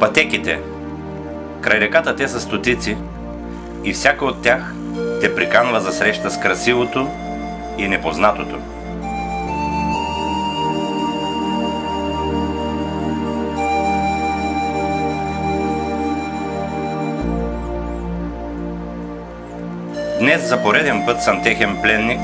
Пътеките. Край реката те са стотици и всяка от тях те приканва за среща с красивото и непознатото. Днес за пореден път съм техен пленник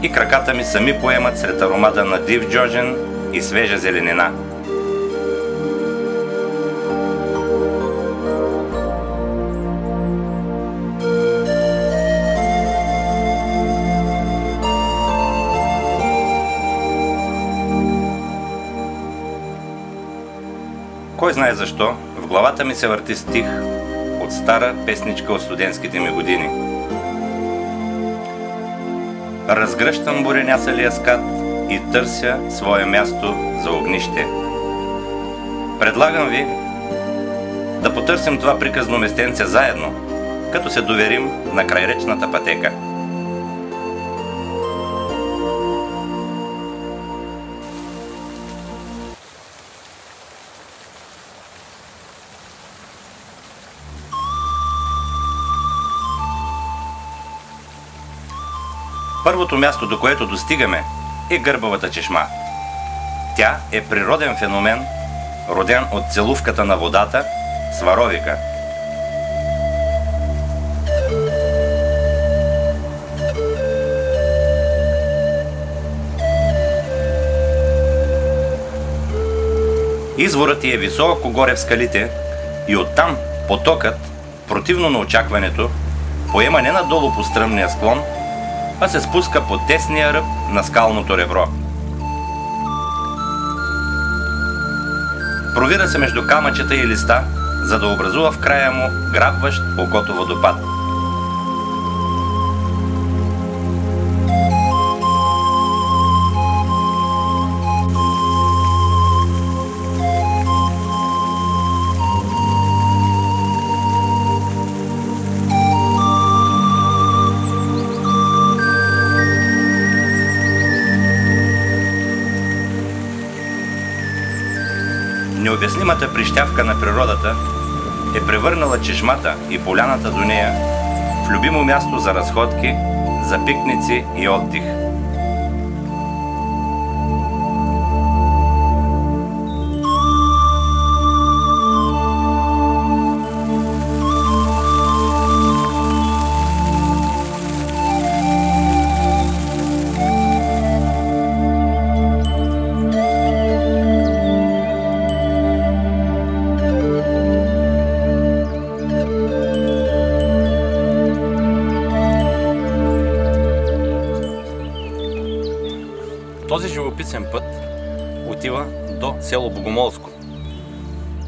и краката ми сами поемат сред аромата на див джожен и свежа зеленина. Кой знае защо, в главата ми се върти стих от стара песничка от студентските ми години. Разгръщам буренясалия скат и търся свое място за огнище. Предлагам ви да потърсим това приказно местенце заедно, като се доверим на крайречната пътека. Първото място, до което достигаме, е Гърбавата чешма. Тя е природен феномен, роден от целувката на водата с варовика. Изворът е високо горе в скалите и оттам потокът, противно на очакването, поема не надолу по стръмния склон, а се спуска по тесния ръб на скалното ребро. Провира се между камъчета и листа, за да образува в края му грабващ окото водопад. Необяснимата прищявка на природата е превърнала чешмата и поляната до нея в любимо място за разходки, за пикници и отдих. Този живописен път отива до село Богомолско.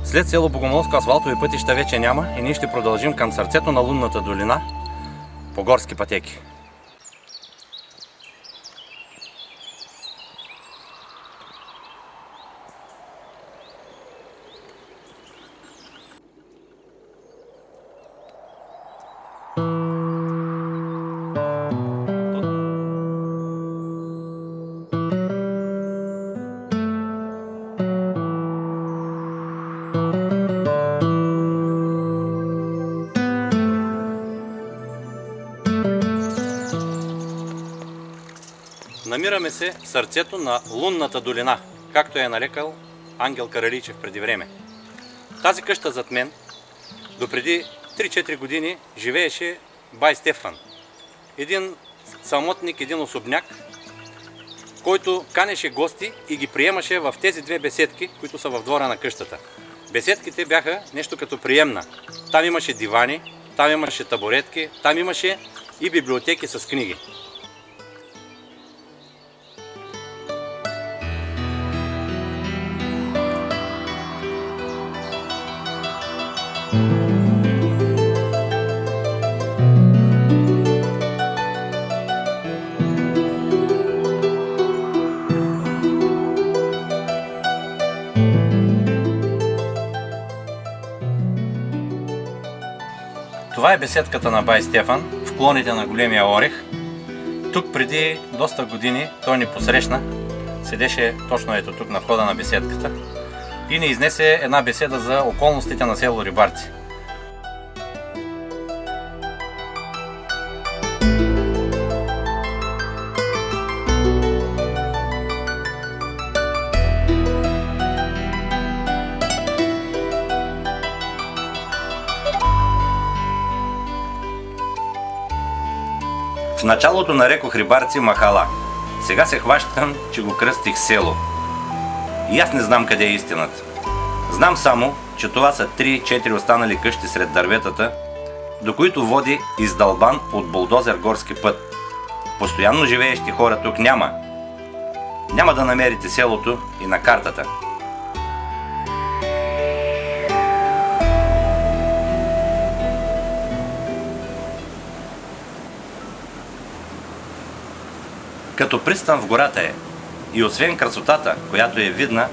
След село Богомолско асфалтови пътища вече няма и ние ще продължим към сърцето на лунната долина по горски пътеки. Намираме се в сърцето на лунната долина, както е нарекал Ангел Каралийчев преди време. Тази къща зад мен допреди 3-4 години живееше бай Стефан. Един самотник, един особняк, който канеше гости и ги приемаше в тези две беседки, които са в двора на къщата. Беседките бяха нещо като приемна. Там имаше дивани, там имаше табуретки, там имаше и библиотеки с книги. Това е беседката на бай Стефан в клоните на Големия орех. Тук преди доста години той ни посрещна. Седеше точно ето тук на входа на беседката. и ни изнесе една беседа за околностите на село Рибарци. В началото нарекох Рибарци махала. Сега се хващам, че го кръстих село. И аз не знам къде е истината. Знам само, че това са 3-4 останали къщи сред дърветата, до които води издълбан от булдозер горски път. Постоянно живеещи хора тук няма. Няма да намерите селото и на картата. Като пристан в гората е. И освен красотата, която е видна,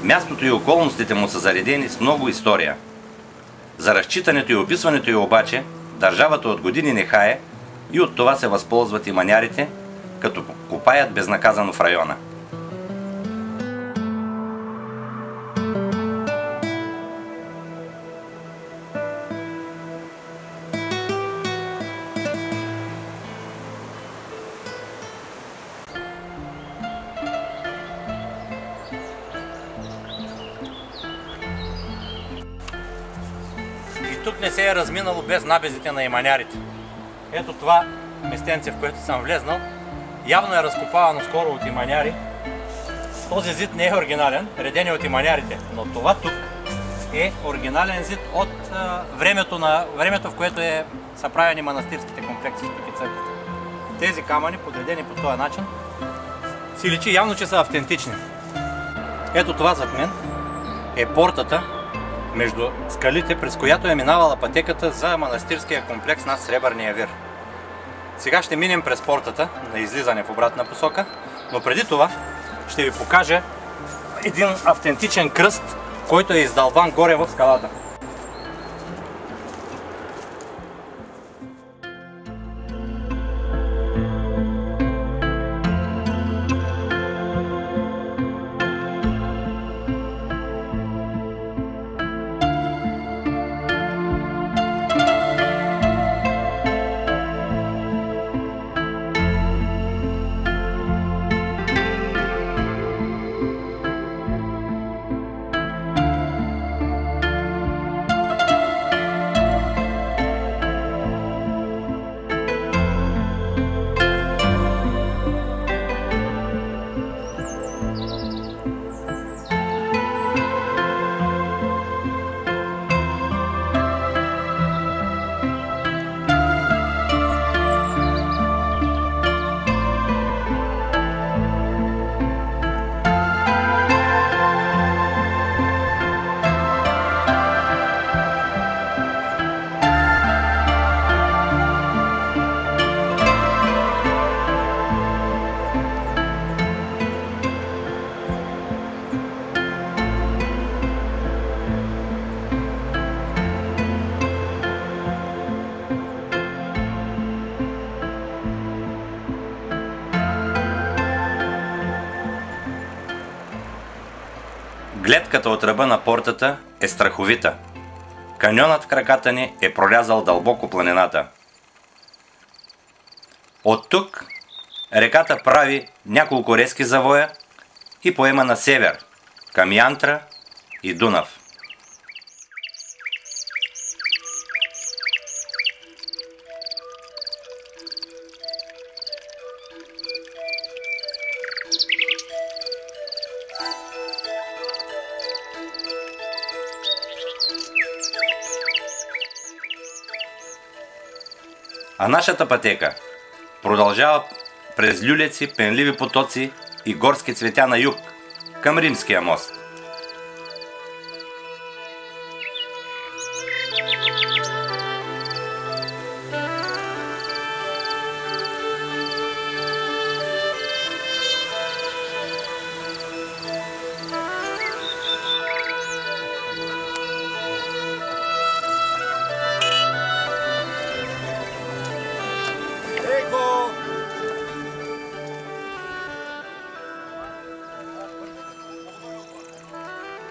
мястото и околностите му са заредени с много история. За разчитането и описването й обаче, държавата от години не хае и от това се възползват и манярите, като копаят безнаказано в района. Тук не се е разминало без набезите на иманярите. Ето това местенце, в което съм влезнал, явно е разкопавано скоро от иманяри. Този зид не е оригинален, реден е от иманярите, но това тук е оригинален зид от времето, в което са правени манастирските комплекси тук и църквите. Тези камъни, подредени по този начин, си личи явно, че са автентични. Ето това зад мен е портата между скалите, през която е минавала пътеката за манастирския комплекс над Сребърния вир. Сега ще минем през портата на излизане в обратна посока, но преди това ще ви покажа един автентичен кръст, който е издълбан горе в скалата. Гледката от ръба на портата е страховита. Каньонът в краката ни е прорязал дълбоко планината. От тук реката прави няколко резки завоя и поема на север, към Янтра и Дунав. А нашата пътека продължава през люлеци, пенливи потоци и горски цветя на юг, към Римския мост.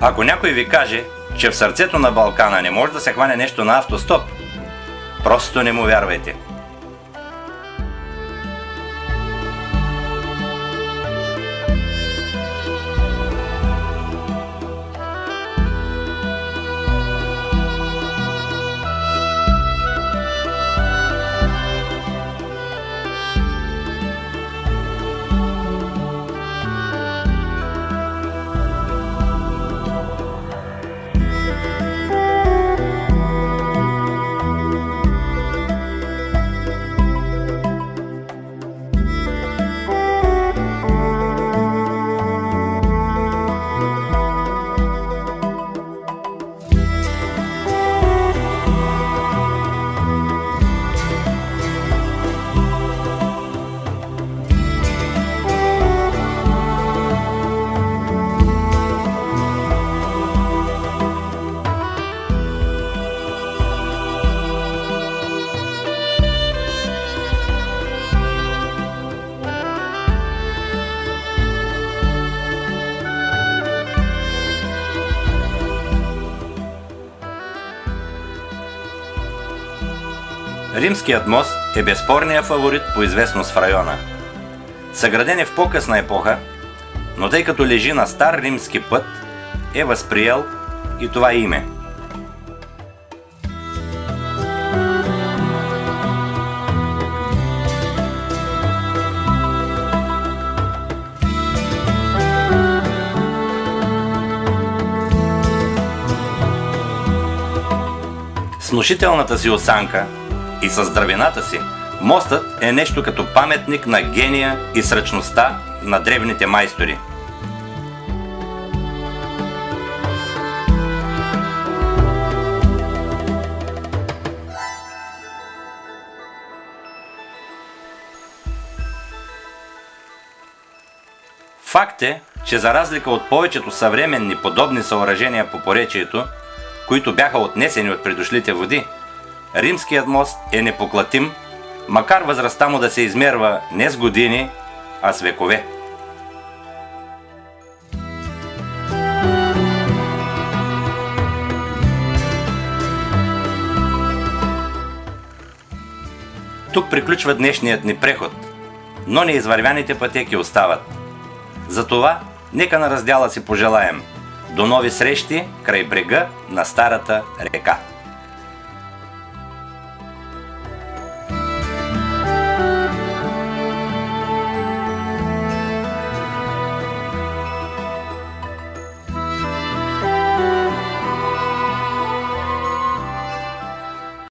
Ако някой ви каже, че в сърцето на Балкана не може да се хване нещо на автостоп, просто не му вярвайте. Римският мост е безспорният фаворит по известност в района. Съграден е в по-късна епоха, но тъй като лежи на стар римски път, е възприел и това име. С внушителната си осанка и със здравината си, мостът е нещо като паметник на гения и сръчността на древните майстори. Факт е, че за разлика от повечето съвременни подобни съоръжения по поречието, които бяха отнесени от придошлите води, Римският мост е непоклатим, макар възрастта му да се измерва не с години, а с векове. Тук приключва днешният ни преход, но неизвървяните пътеки остават. Затова нека на раздяла си пожелаем до нови срещи край брега на старата река.